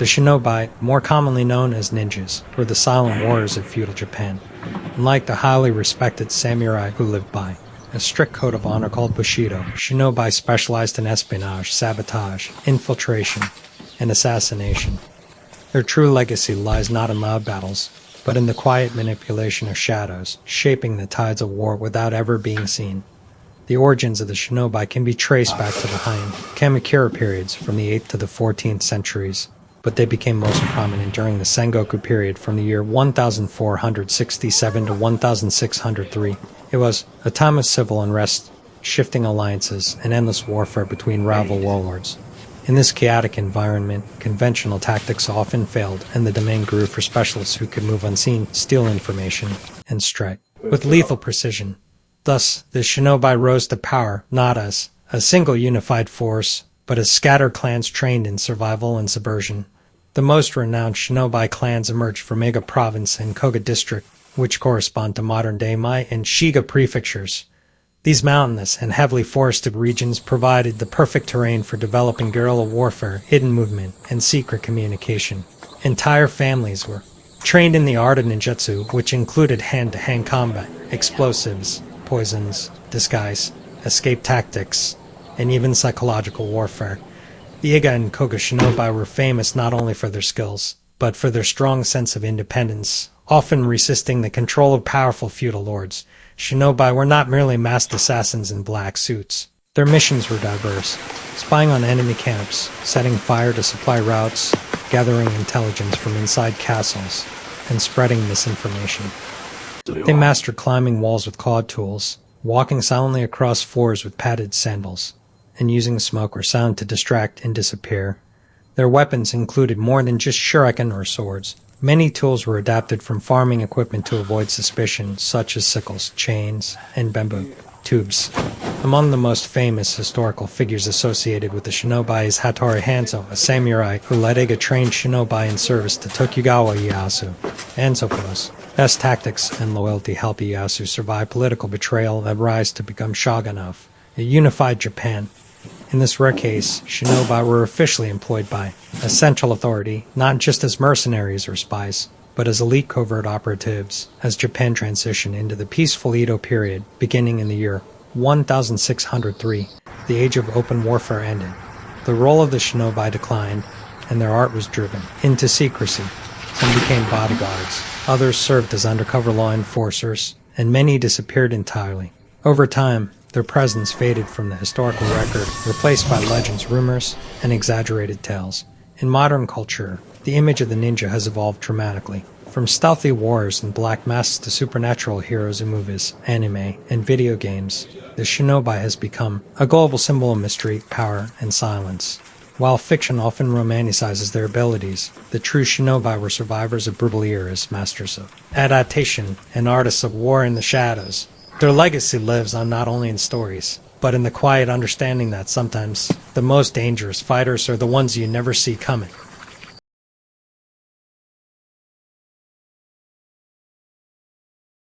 The shinobi, more commonly known as ninjas, were the silent warriors of feudal Japan. Unlike the highly respected samurai who lived by a strict code of honor called bushido, shinobi specialized in espionage, sabotage, infiltration, and assassination. Their true legacy lies not in loud battles, but in the quiet manipulation of shadows, shaping the tides of war without ever being seen. The origins of the shinobi can be traced back to the Heian Kamakura periods from the 8th to the 14th centuries, but they became most prominent during the Sengoku period from the year 1467 to 1603. It was a time of civil unrest, shifting alliances, and endless warfare between rival warlords. In this chaotic environment, conventional tactics often failed, and the demand grew for specialists who could move unseen, steal information, and strike with lethal precision. Thus, the shinobi rose to power not as a single unified force, but as scattered clans trained in survival and subversion. The most renowned shinobi clans emerged from Mega Province and Koga District, which correspond to modern-day Mai and Shiga prefectures. These mountainous and heavily forested regions provided the perfect terrain for developing guerrilla warfare, hidden movement, and secret communication. Entire families were trained in the art of ninjutsu, which included hand-to-hand combat, explosives, poisons, disguise, escape tactics, and even psychological warfare. The Iga and Koga shinobi were famous not only for their skills, but for their strong sense of independence, often resisting the control of powerful feudal lords. Shinobi were not merely masked assassins in black suits. Their missions were diverse, spying on enemy camps, setting fire to supply routes, gathering intelligence from inside castles, and spreading misinformation. They mastered climbing walls with clawed tools, walking silently across floors with padded sandals, and using smoke or sound to distract and disappear. Their weapons included more than just shuriken or swords. Many tools were adapted from farming equipment to avoid suspicion, such as sickles, chains, and bamboo tubes. Among the most famous historical figures associated with the shinobi is Hattori Hanzō, a samurai who led Iga-trained shinobi in service to Tokugawa Ieyasu. Hanzō's best tactics and loyalty helped Ieyasu survive political betrayal and rise to become shogun of a unified Japan. In this rare case, shinobi were officially employed by a central authority, not just as mercenaries or spies, but as elite covert operatives, as Japan transitioned into the peaceful Edo period, beginning in the year 1603. The age of open warfare ended. The role of the shinobi declined, and their art was driven into secrecy. Some became bodyguards, others served as undercover law enforcers, and many disappeared entirely. Over time, their presence faded from the historical record, replaced by legends, rumors, and exaggerated tales. In modern culture, the image of the ninja has evolved dramatically. From stealthy warriors in black masks to supernatural heroes in movies, anime, and video games, the shinobi has become a global symbol of mystery, power, and silence. While fiction often romanticizes their abilities, the true shinobi were survivors of brutal eras, masters of adaptation, and artists of war in the shadows. Their legacy lives on not only in stories, but in the quiet understanding that sometimes the most dangerous fighters are the ones you never see coming.